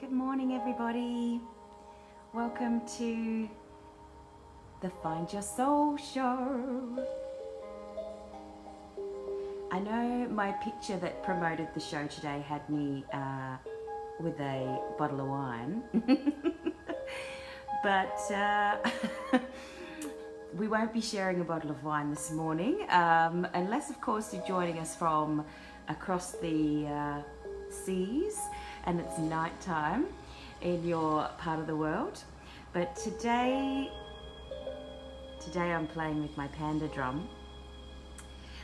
Good morning, everybody. Welcome to the Find Your Soul show. I know my picture that promoted the show today had me with a bottle of wine, but we won't be sharing a bottle of wine this morning, unless, of course, you're joining us from across the seas and it's night time in your part of the world. But today I'm playing with my panda drum,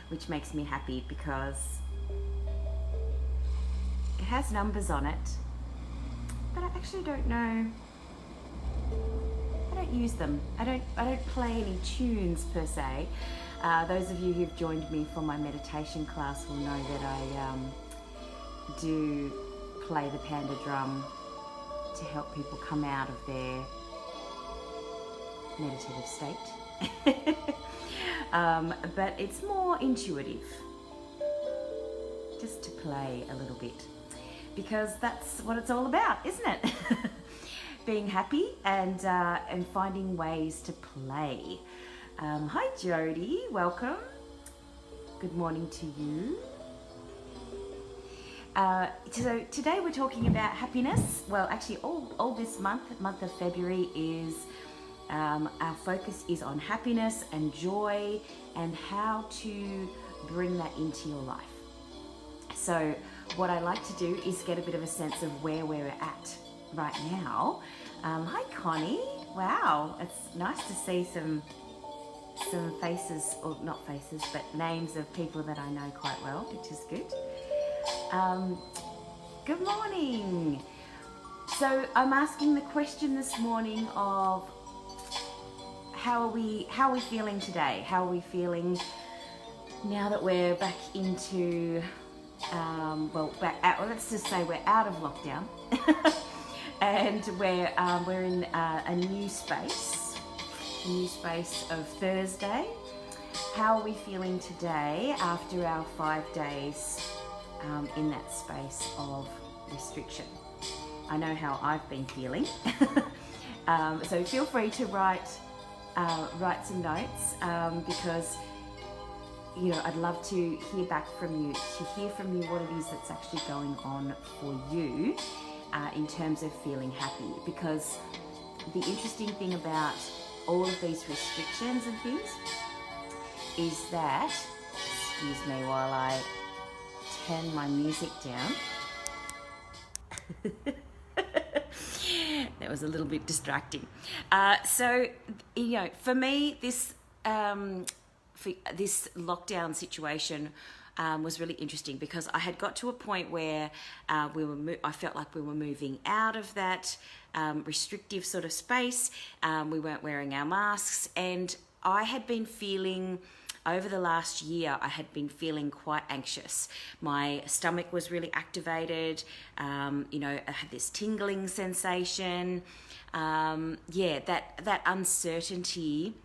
which makes me happy because it has numbers on it, but I actually don't know. I don't use them. I don't play any tunes per se. Those of you who've joined me for my meditation class will know that I do play the panda drum to help people come out of their meditative state. But it's more intuitive, just to play a little bit, because that's what it's all about, isn't it? Being happy and finding ways to play. Hi Jody, welcome. Good morning to you. So today we're talking about happiness. Well, actually all this month of February is our focus is on happiness and joy and how to bring that into your life. So what I like to do is get a bit of a sense of where we're at right now. Hi Connie, wow, it's nice to see some faces, or not faces, but names of people that I know quite well, which is good. Good morning. So I'm asking the question this morning of how are we feeling today? How are we feeling now that we're back into let's just say we're out of lockdown and we're in a new space of Thursday. How are we feeling today after our 5 days in that space of restriction? I know how I've been feeling. So feel free to write some notes, because I'd love to hear back from you, what it is that's actually going on for you in terms of feeling happy. Because the interesting thing about all of these restrictions and things is that, excuse me while I turn my music down. That was a little bit distracting. So for me, this lockdown situation was really interesting, because I had got to a point where I felt like we were moving out of that restrictive sort of space. We weren't wearing our masks, and I had been feeling, over the last year, I had been feeling quite anxious. My stomach was really activated. I had this tingling sensation. That uncertainty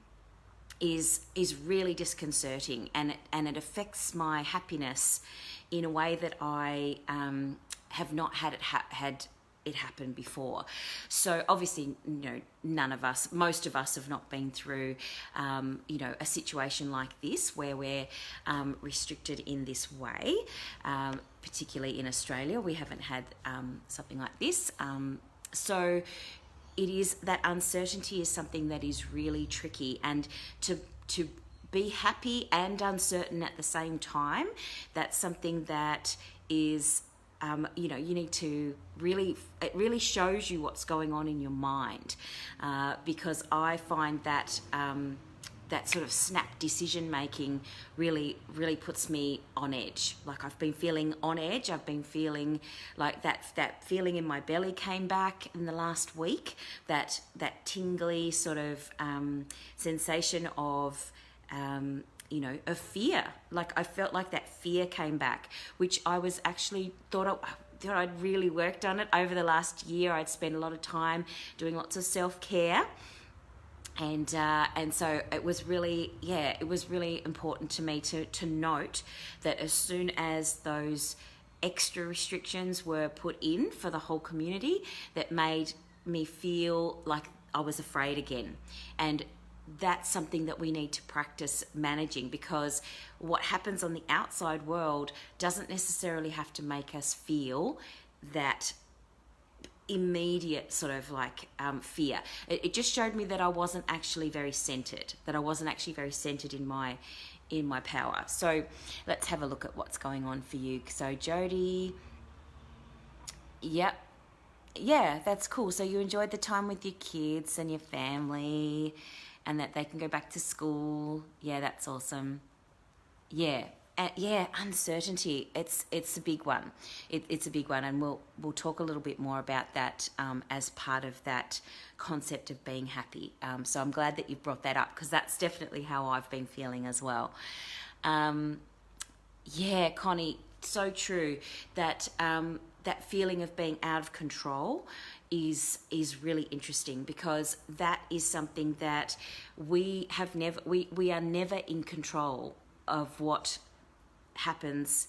is really disconcerting, and it affects my happiness in a way that I have not had it happen before. So obviously, most of us have not been through, a situation like this where we're restricted in this way. Particularly in Australia, we haven't had something like this. So it is, that uncertainty is something that is really tricky, and to be happy and uncertain at the same time, that's something that is you need to it really shows you what's going on in your mind, because I find that that sort of snap decision making really puts me on edge. Like, I've been feeling on edge. I've been feeling like that feeling in my belly came back in the last week, that tingly sort of sensation of of fear. Like, I felt like that fear came back, which I was actually thought I'd really worked on it over the last year. I'd spent a lot of time doing lots of self-care. And so it was really important to me to note that as soon as those extra restrictions were put in for the whole community that made me feel like I was afraid again. And that's something that we need to practice managing, because what happens on the outside world doesn't necessarily have to make us feel that immediate sort of like fear. It just showed me that I wasn't actually very centered, in my power. So let's have a look at what's going on for you. So Jody, yep. Yeah, that's cool. So you enjoyed the time with your kids and your family, and that they can go back to school. Yeah, that's awesome. Yeah. Yeah, uncertainty. It's a big one. It's a big one, and we'll talk a little bit more about that as part of that concept of being happy. So I'm glad that you brought that up, because that's definitely how I've been feeling as well. Yeah, Connie, so true. That that feeling of being out of control is really interesting, because that is something that we are never in control of what happens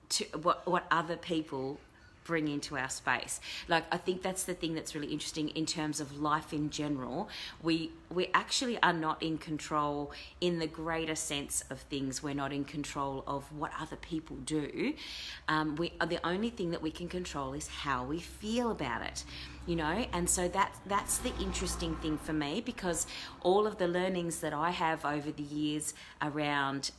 to what other people bring into our space. Like, I think that's the thing that's really interesting in terms of life in general. We actually are not in control in the greater sense of things. We're not in control of what other people do. The only thing that we can control is how we feel about it, you know. And so that's the interesting thing for me, because all of the learnings that I have over the years around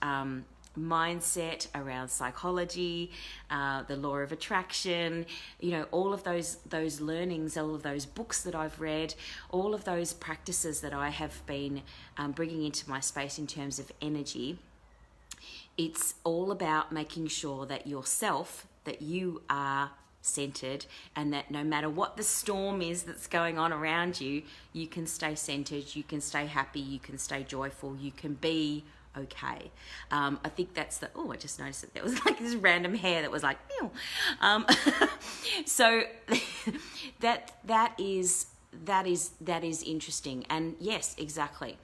mindset, around psychology, the law of attraction, you know, all of those learnings, all of those books that I've read, all of those practices that I have been bringing into my space in terms of energy. It's all about making sure that that you are centered, and that no matter what the storm is that's going on around you, you can stay centered, you can stay happy, you can stay joyful, you can be okay. I think that's I just noticed that there was like this random hair that was like, ew. So that is interesting. And yes, exactly.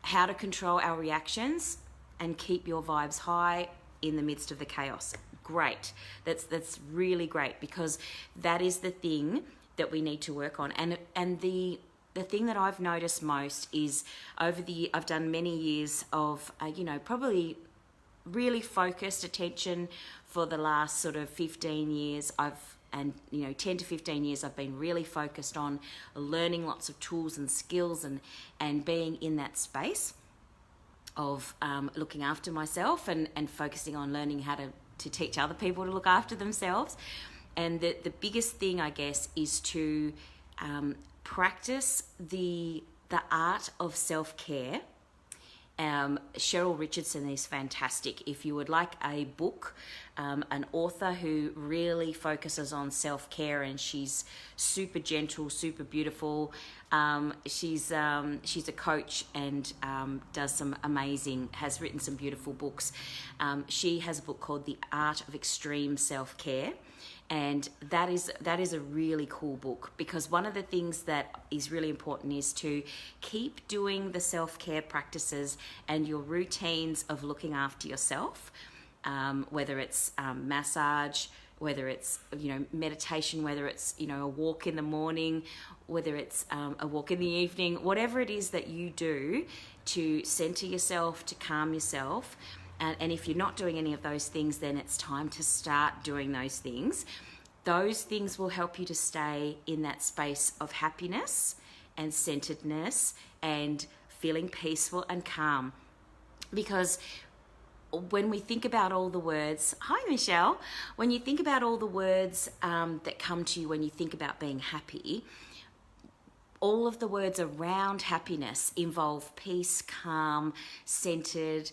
How to control our reactions and keep your vibes high in the midst of the chaos. Great. That's really great, because that is the thing that we need to work on. And the thing that I've noticed most is I've done many years of, probably really focused attention for the last sort of 15 years. 10 to 15 years, I've been really focused on learning lots of tools and skills and being in that space of looking after myself and focusing on learning how to teach other people to look after themselves. And the biggest thing, I guess, is to practice the art of self-care. Cheryl Richardson is fantastic. If you would like a book, an author who really focuses on self-care, and she's super gentle, super beautiful. She's a coach and has written some beautiful books. She has a book called The Art of Extreme Self-Care. And that is a really cool book, because one of the things that is really important is to keep doing the self-care practices and your routines of looking after yourself, whether it's massage, whether it's meditation, whether it's a walk in the morning, whether it's a walk in the evening, whatever it is that you do to center yourself, to calm yourself. And if you're not doing any of those things, then it's time to start doing those things. Those things will help you to stay in that space of happiness and centeredness and feeling peaceful and calm. Because when we think about all the words, hi Michelle, when you think about all the words that come to you when you think about being happy, all of the words around happiness involve peace, calm, centered,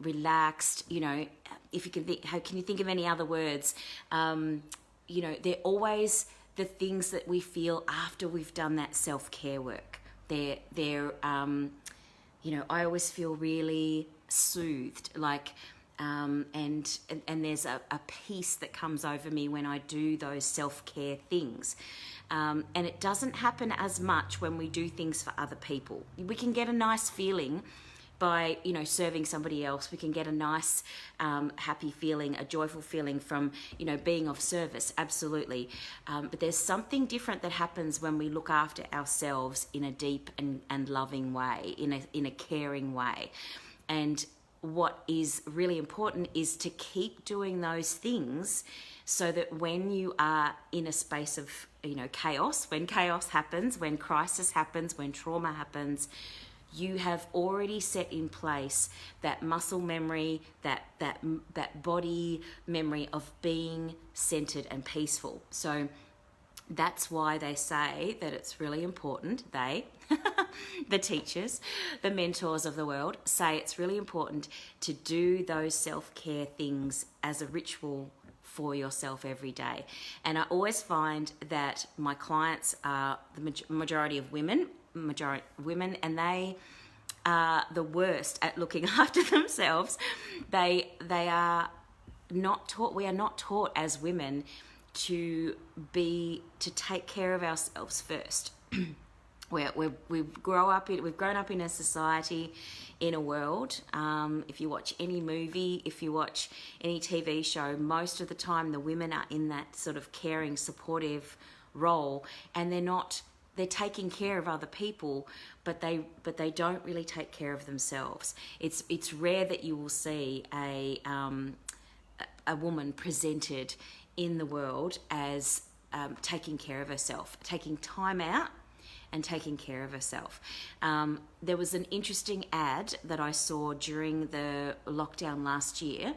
relaxed. If you can think, how can you think of any other words? They're always the things that we feel after we've done that self-care work. I always feel really soothed, and there's a peace that comes over me when I do those self-care things. And it doesn't happen as much when we do things for other people. We can get a nice feeling by, you know, serving somebody else. We can get a nice, happy feeling, a joyful feeling from, you know, being of service, absolutely. But there's something different that happens when we look after ourselves in a deep and loving way, in a caring way. And what is really important is to keep doing those things so that when you are in a space of, you know, chaos, when chaos happens, when crisis happens, when trauma happens, you have already set in place that muscle memory, that body memory of being centered and peaceful. So that's why they say that it's really important, the teachers, the mentors of the world, say it's really important to do those self-care things as a ritual for yourself every day. And I always find that my clients are the majority women, and they are the worst at looking after themselves. They are not taught, we are not taught as women to take care of ourselves first. We've grown up in a society, in a world. If you watch any movie, if you watch any TV show, most of the time the women are in that sort of caring, supportive role, and they're taking care of other people, but they don't really take care of themselves. It's rare that you will see a woman presented in the world as taking care of herself, taking time out and taking care of herself. There was an interesting ad that I saw during the lockdown last year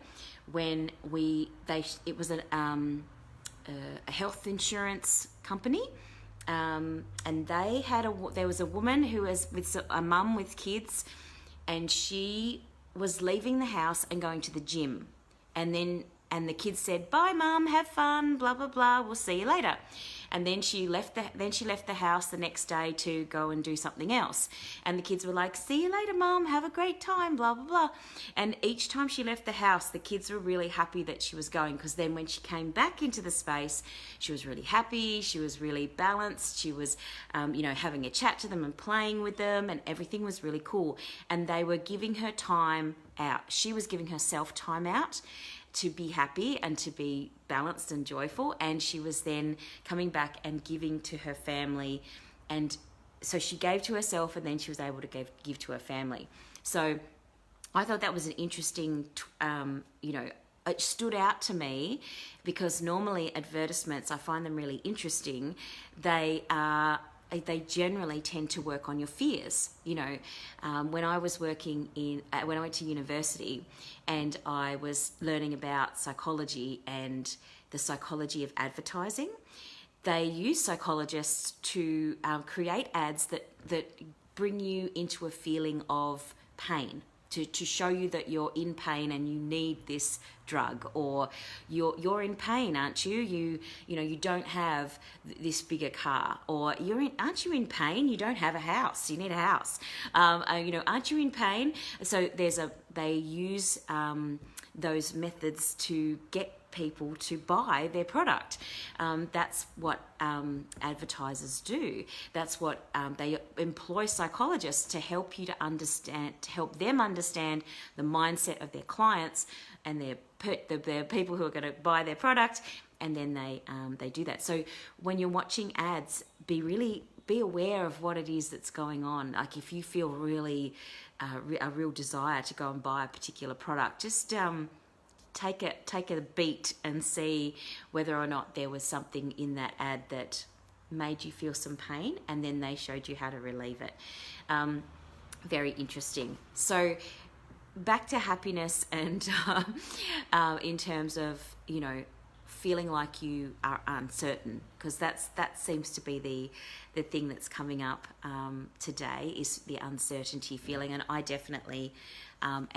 when it was a health insurance company, and there was a woman who was with a mum with kids, and she was leaving the house and going to the gym, and the kids said, "Bye, Mum, have fun, blah blah blah. We'll see you later." And then she left the house the next day to go and do something else. And the kids were like, "See you later, Mum. Have a great time, blah blah blah." And each time she left the house, the kids were really happy that she was going, because then when she came back into the space, she was really happy. She was really balanced. She was, having a chat to them and playing with them, and everything was really cool. And they were giving her time out. She was giving herself time out to be happy and to be balanced and joyful, and she was then coming back and giving to her family. And so she gave to herself, and then she was able to give to her family. So I thought that was an interesting, it stood out to me, because normally advertisements, I find them really interesting. They generally tend to work on your fears. When I was when I went to university and I was learning about psychology and the psychology of advertising, they use psychologists to create ads that bring you into a feeling of pain, to show you that you're in pain and you need this drug, or you're in pain, aren't you? You don't have this bigger car, or aren't you in pain? You don't have a house. You need a house. Aren't you in pain? So they use those methods to get people to buy their product. That's what advertisers do. That's what they employ psychologists to help them understand the mindset of their clients and their people who are going to buy their product, and then they do that. So when you're watching ads, be aware of what it is that's going on. Like if you feel really a real desire to go and buy a particular product, just take a beat and see whether or not there was something in that ad that made you feel some pain, and then they showed you how to relieve it. Very interesting. So back to happiness, and in terms of feeling like you are uncertain, because that seems to be the thing that's coming up today, is the uncertainty feeling. And I definitely have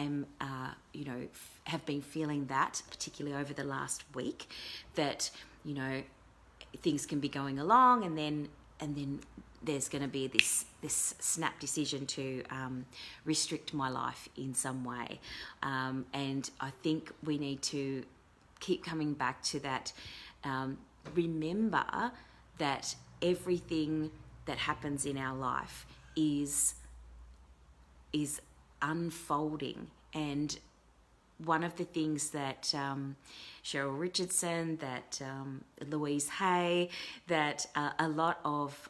been feeling that, particularly over the last week, that things can be going along, and then there's going to be this snap decision to restrict my life in some way, and I think we need to keep coming back to that. Remember that everything that happens in our life is unfolding. And one of the things that Cheryl Richardson, that Louise Hay, that a lot of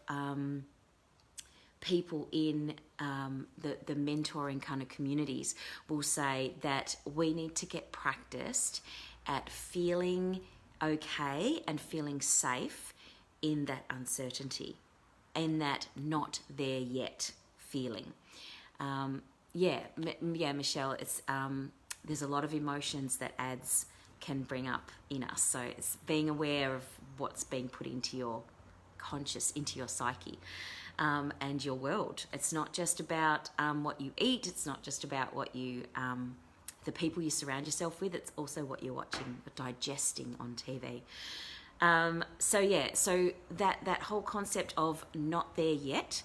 people in the mentoring kind of communities will say, that we need to get practiced at feeling okay and feeling safe in that uncertainty, in that not there yet feeling. Michelle, it's there's a lot of emotions that ads can bring up in us. So it's being aware of what's being put into your conscious, into your psyche, and your world. It's not just about what you eat. It's not just about what you, the people you surround yourself with. It's also what you're watching, digesting on TV. So that whole concept of not there yet.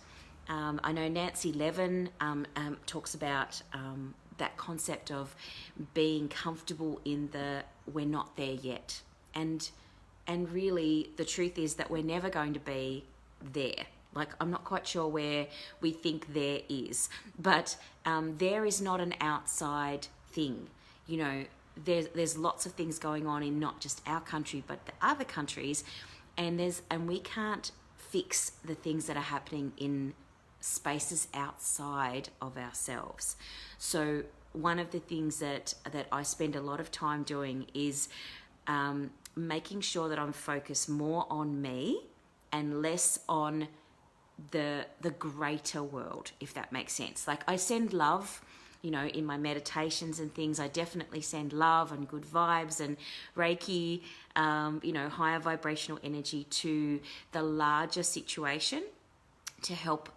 I know Nancy Levin talks about that concept of being comfortable in the we're not there yet. And really the truth is that we're never going to be there. Like, I'm not quite sure where we think there is, but there is not an outside thing. You know, there's lots of things going on in not just our country, but the other countries, and we can't fix the things that are happening in spaces outside of ourselves. So one of the things that I spend a lot of time doing is making sure that I'm focused more on me and less on the greater world, if that makes sense. Like, I send love, you know, in my meditations and things. I definitely send love and good vibes and Reiki, higher vibrational energy to the larger situation to help.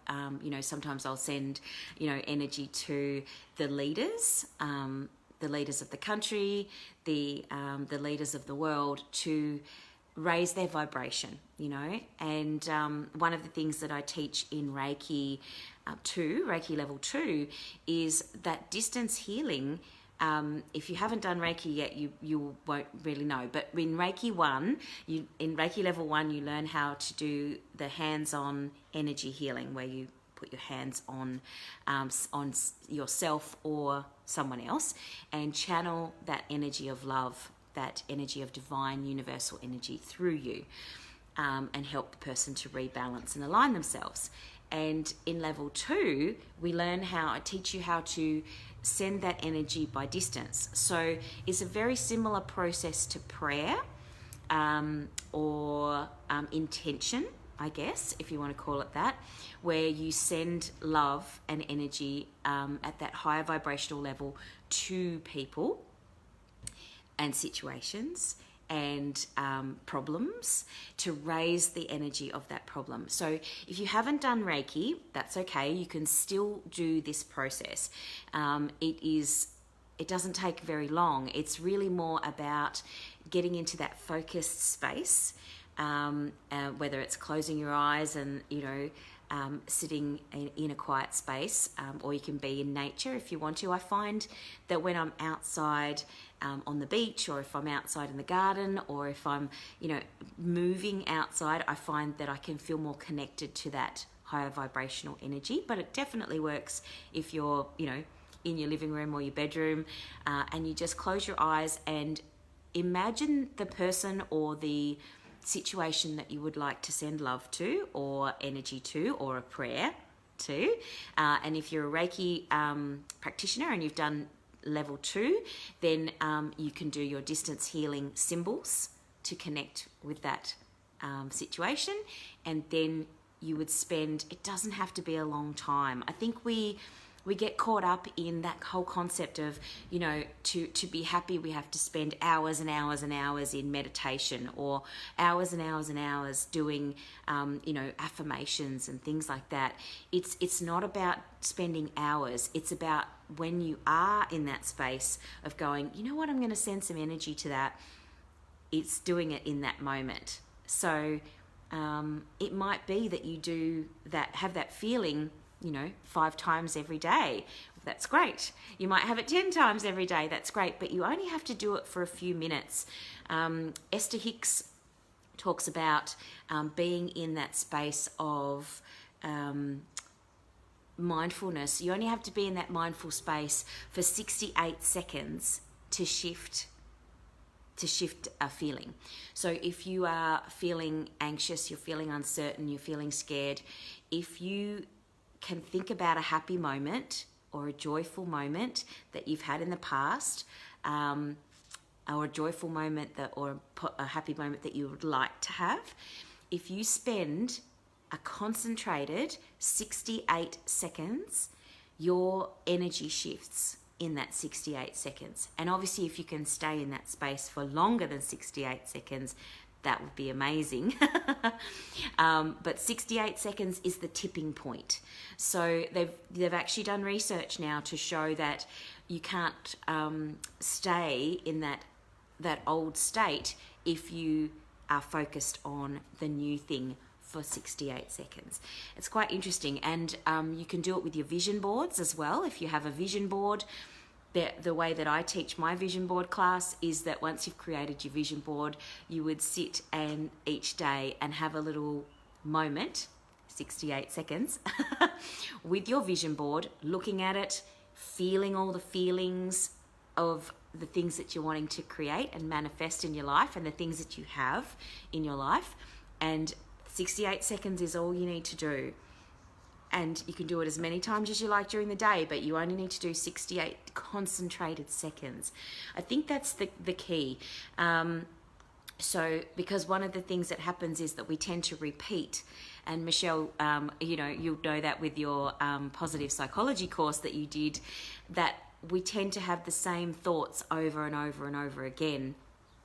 Sometimes I'll send, energy to the leaders of the country, the leaders of the world, to raise their vibration, and one of the things that I teach in Reiki Reiki level 2, is that distance healing. If you haven't done Reiki yet, you won't really know. But in Reiki 1, in Reiki level 1, you learn how to do the hands-on energy healing, where you put your hands on yourself or someone else and channel that energy of love, that energy of divine universal energy through you, and help the person to rebalance and align themselves. And in level 2, I teach you how to send that energy by distance. So it's a very similar process to prayer, or intention, I guess, if you want to call it that, where you send love and energy at that higher vibrational level to people and situations and problems, to raise the energy of that problem. So if you haven't done Reiki, that's okay. You can still do this process. It doesn't take very long. It's really more about getting into that focused space, whether it's closing your eyes and, sitting in a quiet space, or you can be in nature if you want to. I find that when I'm outside on the beach, or if I'm outside in the garden, or if I'm, moving outside, I find that I can feel more connected to that higher vibrational energy. But it definitely works if you're, in your living room or your bedroom, and you just close your eyes and imagine the person or the situation that you would like to send love to, or energy to, or a prayer to. And if you're a Reiki practitioner and you've done level 2, then you can do your distance healing symbols to connect with that situation. And then you would spend, it doesn't have to be a long time. I think we get caught up in that whole concept of, to be happy, we have to spend hours and hours and hours in meditation, or hours and hours and hours doing, affirmations and things like that. It's not about spending hours. It's about when you are in that space of going, you know what, I'm going to send some energy to that. It's doing it in that moment. So it might be that you do that, have that feeling, 5 times every day. That's great. You might have it 10 times every day. That's great. But you only have to do it for a few minutes. Esther Hicks talks about being in that space of mindfulness, you only have to be in that mindful space for 68 seconds to shift a feeling. So if you are feeling anxious, you're feeling uncertain, you're feeling scared, if you can think about a happy moment or a joyful moment that you've had in the past, or a joyful moment or a happy moment that you would like to have, if you spend a concentrated 68 seconds, your energy shifts in that 68 seconds. And obviously, if you can stay in that space for longer than 68 seconds, that would be amazing. But 68 seconds is the tipping point. So they've actually done research now to show that you can't stay in that old state if you are focused on the new thing for 68 seconds. It's quite interesting. And you can do it with your vision boards as well. If you have a vision board, the way that I teach my vision board class is that once you've created your vision board, you would sit and each day and have a little moment, 68 seconds, with your vision board, looking at it, feeling all the feelings of the things that you're wanting to create and manifest in your life and the things that you have in your life. And 68 seconds is all you need to do. And you can do it as many times as you like during the day, but you only need to do 68 concentrated seconds. I think that's the key. So because one of the things that happens is that we tend to repeat. And Michelle, you'll know that with your positive psychology course that you did, that we tend to have the same thoughts over and over and over again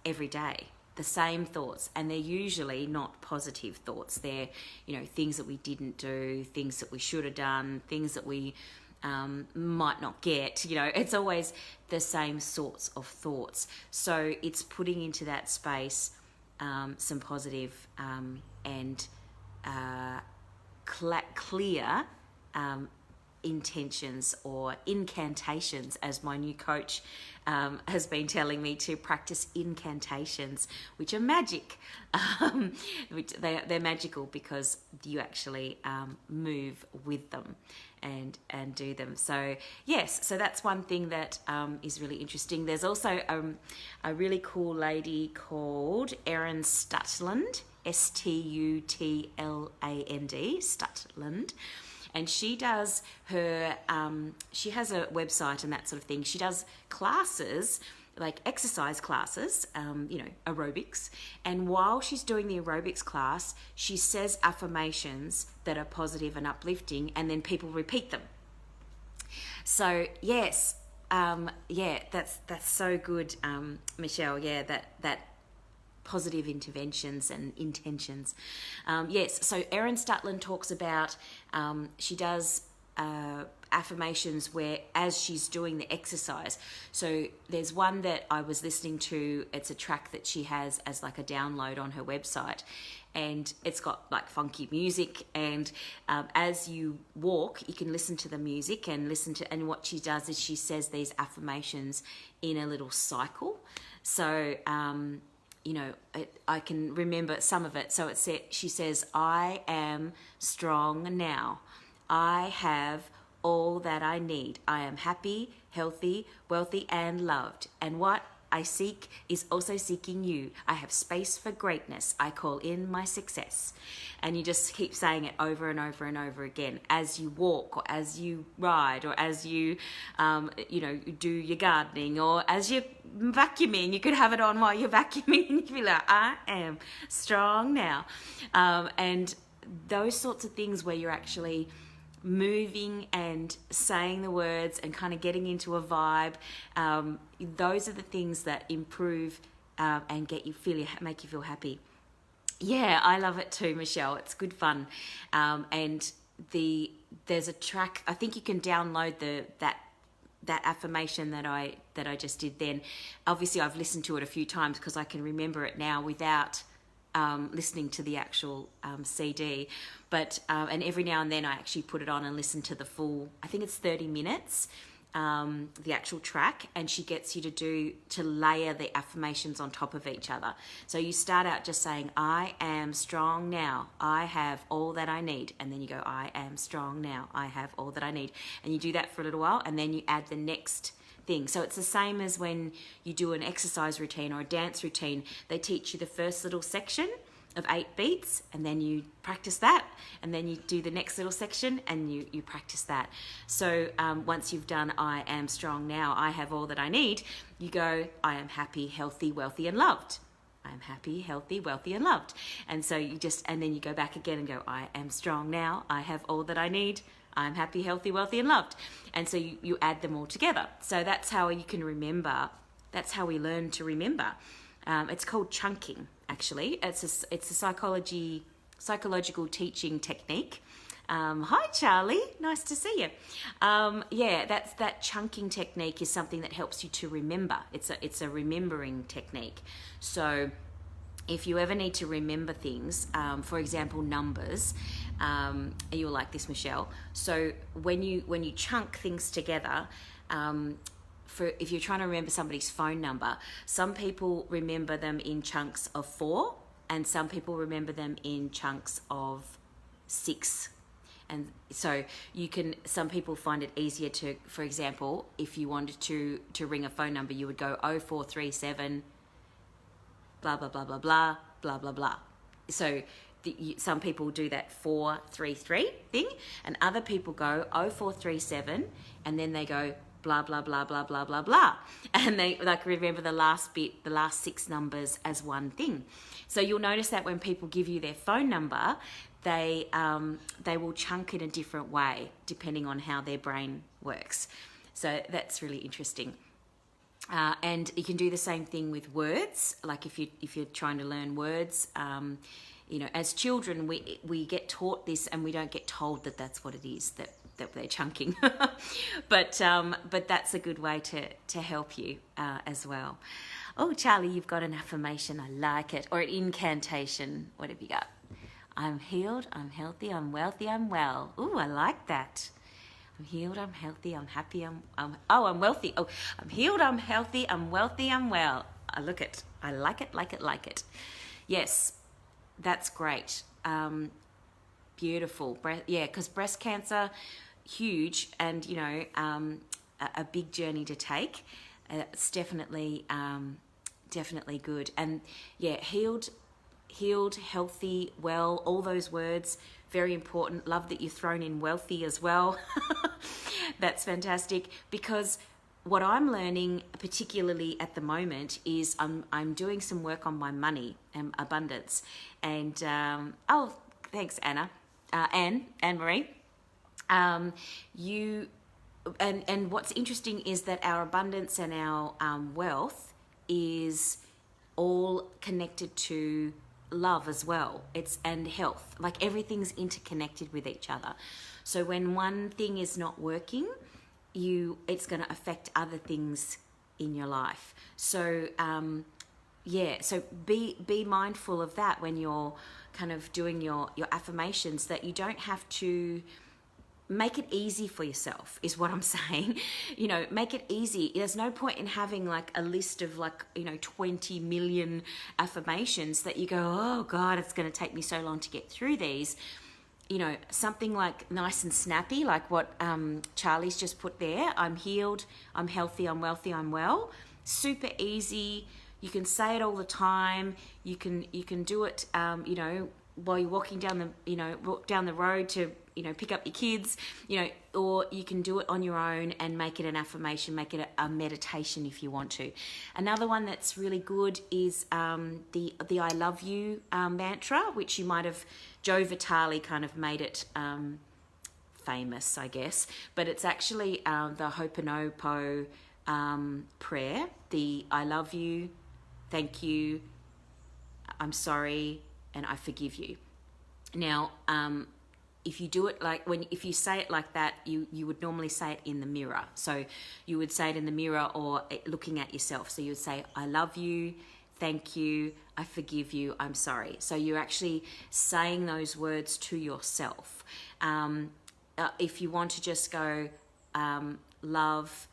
every day. The same thoughts, and they're usually not positive thoughts. They're, things that we didn't do, things that we should have done, things that we might not get. It's always the same sorts of thoughts. So it's putting into that space some positive and clear intentions or incantations, as my new coach has been telling me to practice incantations, which are magic. They're magical because you actually move with them and do them. So yes, so that's one thing that is really interesting. There's also a really cool lady called Erin Stutland, Stutland, Stutland. And she does she has a website and that sort of thing. She does classes, like exercise classes, aerobics. And while she's doing the aerobics class, she says affirmations that are positive and uplifting, and then people repeat them. So yes, that's so good, Michelle. Yeah, that positive interventions and intentions. Yes, so Erin Stutland talks about, she does affirmations where as she's doing the exercise. So there's one that I was listening to, it's a track that she has as like a download on her website, and it's got like funky music, and as you walk you can listen to the music and and what she does is she says these affirmations in a little cycle. So I can remember some of it. So she says, I am strong now. I have all that I need. I am happy, healthy, wealthy, and loved. And what I seek is also seeking you. I have space for greatness. I call in my success. And you just keep saying it over and over and over again as you walk, or as you ride, or as you, do your gardening, or as you're vacuuming. You could have it on while you're vacuuming, and you can be like, I am strong now. And those sorts of things where you're actually moving and saying the words and kind of getting into a vibe, those are the things that improve and make you feel happy. Yeah, I love it too, Michelle. It's good fun. And there's a track, I think you can download that affirmation that I just did then. Obviously I've listened to it a few times because I can remember it now without listening to the actual CD, but and every now and then I actually put it on and listen to the full, I think it's 30 minutes, the actual track, and she gets you to layer the affirmations on top of each other. So you start out just saying, I am strong now, I have all that I need, and then you go, I am strong now, I have all that I need, and you do that for a little while, and then you add the next thing. So it's the same as when you do an exercise routine or a dance routine. They teach you the first little section of 8 beats, and then you practice that, and then you do the next little section and you practice that. So once you've done I am strong now, I have all that I need, you go, I am happy, healthy, wealthy and loved. I am happy, healthy, wealthy and loved. And so and then you go back again and go, I am strong now, I have all that I need, I'm happy, healthy, wealthy and loved. And so you add them all together. So that's how you can remember. That's how we learn to remember. It's called chunking, actually. It's a psychological teaching technique. Hi, Charlie. Nice to see you. That chunking technique is something that helps you to remember. It's a remembering technique. So if you ever need to remember things, for example, numbers, you'll like this, Michelle. So when you chunk things together, if you're trying to remember somebody's phone number, some people remember them in chunks of 4, and some people remember them in chunks of 6. And so some people find it easier to, for example, if you wanted to ring a phone number, you would go 0437 blah blah blah blah blah blah blah blah. So some people do that 433 thing, and other people go 0437 and then they go blah blah blah blah blah blah blah, and they remember the last 6 numbers as one thing. So you'll notice that when people give you their phone number, they will chunk in a different way depending on how their brain works. So that's really interesting. And you can do the same thing with words. Like if you're trying to learn words, as children we get taught this, and we don't get told that that's what it is that they're chunking. but that's a good way to help you as well. Oh, Charlie, you've got an affirmation. I like it. Or an incantation. What have you got? I'm healed, I'm healthy, I'm wealthy, I'm well. Ooh, I like that. I'm healed, I'm healthy, I'm happy, I'm wealthy. Oh, I'm healed, I'm healthy, I'm wealthy, I'm well. I like it, like it. Yes, that's great. Beautiful. Because breast cancer, huge, and a big journey to take. It's definitely good. And healed, healthy, well, all those words, very important. Love that you've thrown in wealthy as well. That's fantastic, because what I'm learning, particularly at the moment, is I'm doing some work on my money and abundance. And thanks, Anna, Anne Marie. And what's interesting is that our abundance and our wealth is all connected to love as well. And health. Like everything's interconnected with each other. So when one thing is not working, it's going to affect other things in your life. So so be mindful of that when you're kind of doing your affirmations, that you don't have to make it easy for yourself, is what I'm saying. Make it easy. There's no point in having like a list of 20 million affirmations that you go, oh God, it's going to take me so long to get through these. Something like nice and snappy, like what Charlie's just put there. I'm healed, I'm healthy, I'm wealthy, I'm well. Super easy. You can say it all the time. You can do it, while you're walking down the road to, pick up your kids, or you can do it on your own and make it an affirmation, make it a meditation if you want to. Another one that's really good is the I love you mantra, which you might have, Joe Vitale kind of made it famous, I guess, but it's actually the Ho'oponopono prayer, the I love you, thank you, I'm sorry, and I forgive you. Now, if you do it if you say it like that, you would normally say it in the mirror. So you would say it in the mirror or looking at yourself. So you would say, I love you, thank you, I forgive you, I'm sorry. So you're actually saying those words to yourself. If you want to just go, love,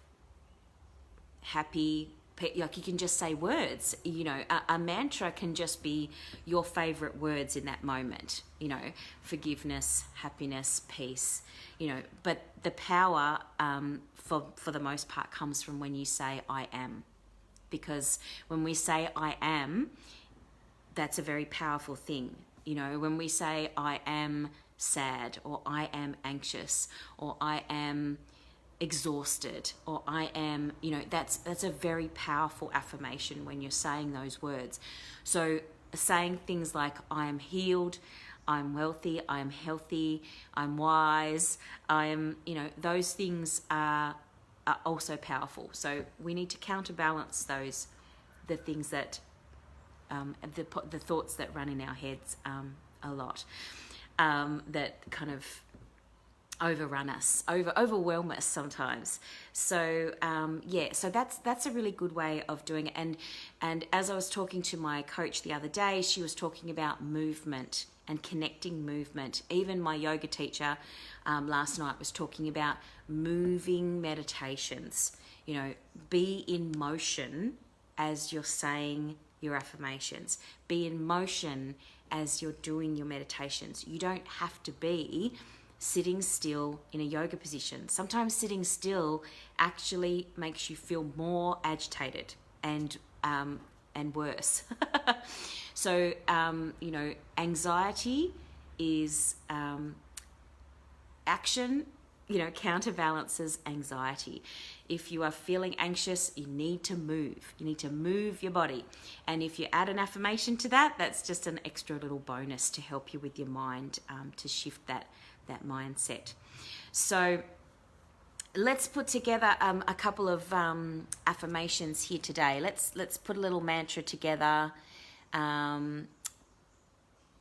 happy. Like you can just say words, you know, a mantra can just be your favorite words in that moment, you know, forgiveness, happiness, peace, you know, but the power for the most part comes from when you say I am, because when we say I am, that's a very powerful thing. You know, when we say I am sad, or I am anxious, or I am exhausted, or I am, you know, that's a very powerful affirmation when you're saying those words. So saying things like I am healed, I'm wealthy, I am healthy, I'm wise, I am, you know, those things are also powerful. So we need to counterbalance the things that the thoughts that run in our heads a lot, that kind of overrun us, overwhelm us sometimes. So so that's a really good way of doing it. And as I was talking to my coach the other day, she was talking about movement and connecting movement. Even my yoga teacher last night was talking about moving meditations. You know, be in motion as you're saying your affirmations. Be in motion as you're doing your meditations. You don't have to be sitting still in a yoga position. Sometimes sitting still actually makes you feel more agitated and worse. So, you know, anxiety is action, you know, counterbalances anxiety. If you are feeling anxious, you need to move. You need to move your body. And if you add an affirmation to that, that's just an extra little bonus to help you with your mind, to shift that mindset. So let's put together a couple of affirmations here today. Let's put a little mantra together.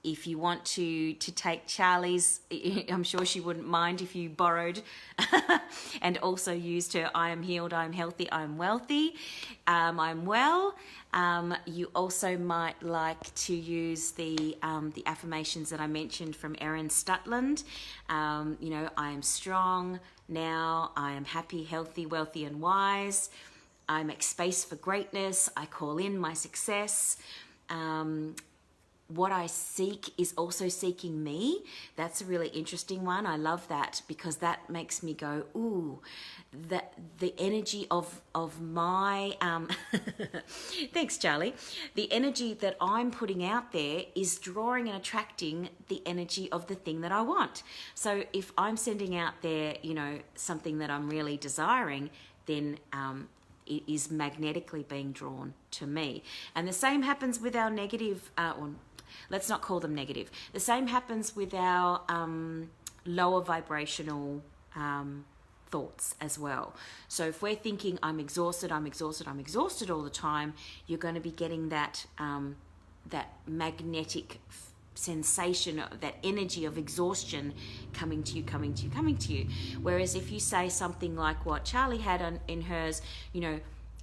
If you want to take Charlie's, I'm sure she wouldn't mind if you borrowed and also used her I am healed, I am healthy, I am wealthy, I'm well. You also might like to use the affirmations that I mentioned from Erin Stutland. You know, I am strong now, I am happy, healthy, wealthy and wise. I make space for greatness, I call in my success. What I seek is also seeking me. That's a really interesting one. I love that because that makes me go, ooh, that the energy of my thanks, Charlie. The energy that I'm putting out there is drawing and attracting the energy of the thing that I want. So if I'm sending out there, you know, something that I'm really desiring, then it is magnetically being drawn to me. And the same happens with our negative, let's not call them negative. The same happens with our lower vibrational thoughts as well. So if we're thinking I'm exhausted all the time, you're going to be getting that magnetic sensation, that energy of exhaustion coming to you. Whereas if you say something like what Charlie had in hers, you know,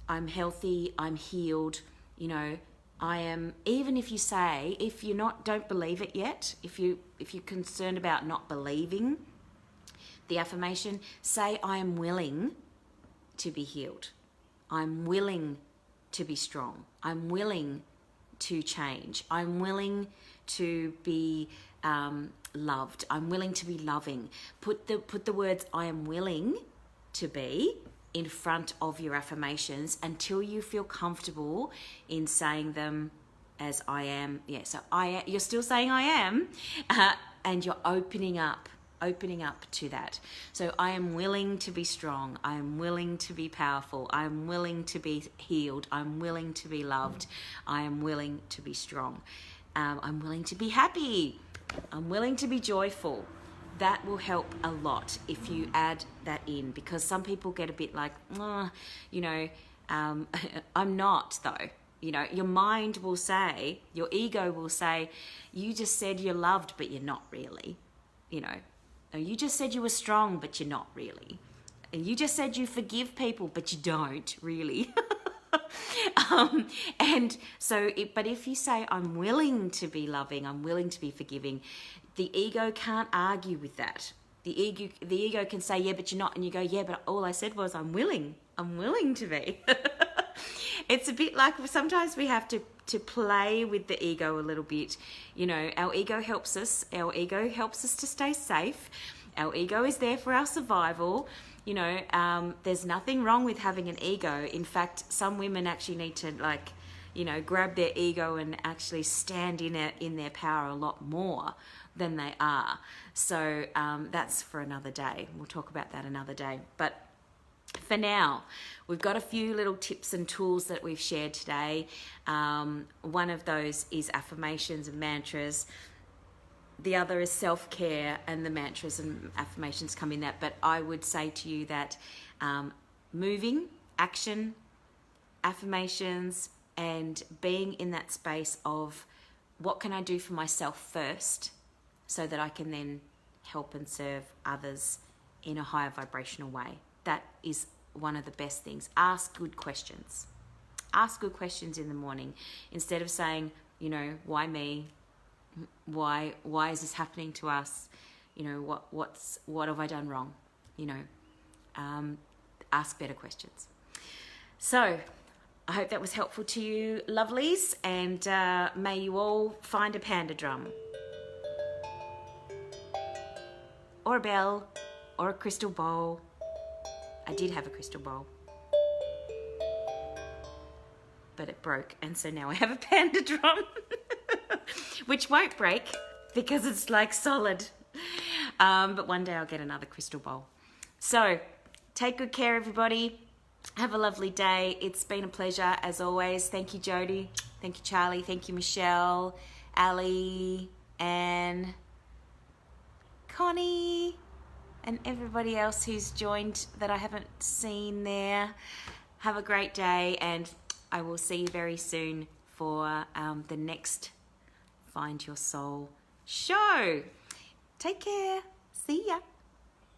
I'm healthy, I'm healed, you know, I am, even if you say, if you're don't believe it yet, if you're concerned about not believing the affirmation, say I am willing to be healed. I'm willing to be strong. I'm willing to change. I'm willing to be loved. I'm willing to be loving. Put the words I am willing to be in front of your affirmations until you feel comfortable in saying them as I am. Yeah, so you're still saying I am, and you're opening up to that. So I am willing to be strong. I am willing to be powerful. I am willing to be healed. I'm willing to be loved. I am willing to be strong. I'm willing to be happy. I'm willing to be joyful. That will help a lot if you add that in, because some people get a bit like, you know, I'm not though. You know, your mind will say, your ego will say, you just said you're loved, but you're not really. You know, you just said you were strong, but you're not really. And you just said you forgive people, but you don't really. And so, but if you say, I'm willing to be loving, I'm willing to be forgiving, the ego can't argue with that. The ego can say, yeah, but you're not. And you go, yeah, but all I said was I'm willing to be. It's a bit like sometimes we have to play with the ego a little bit. You know, our ego helps us. Our ego helps us to stay safe. Our ego is there for our survival. You know, there's nothing wrong with having an ego. In fact, some women actually need to, like, you know, grab their ego and actually stand in their power a lot more than they are. So that's for another day. We'll talk about that another day. But for now, we've got a few little tips and tools that we've shared today. One of those is affirmations and mantras. The other is self-care, and the mantras and affirmations come in that. But I would say to you that moving, action, affirmations, and being in that space of what can I do for myself first so that I can then help and serve others in a higher vibrational way. That is one of the best things. Ask good questions. Ask good questions in the morning instead of saying, you know, why me? Why is this happening to us? You know, what have I done wrong? You know, ask better questions. So I hope that was helpful to you, lovelies, and may you all find a panda drum or a bell or a crystal bowl. I did have a crystal bowl, but it broke, and so now I have a panda drum, which won't break because it's like solid. But one day I'll get another crystal bowl. So take good care, everybody. Have a lovely day. It's been a pleasure as always. Thank you, Jody. Thank you, Charlie. Thank you, Michelle, Ali, Anne, Connie, and everybody else who's joined that I haven't seen there. Have a great day, and I will see you very soon for the next Find Your Soul show. Take care. See ya.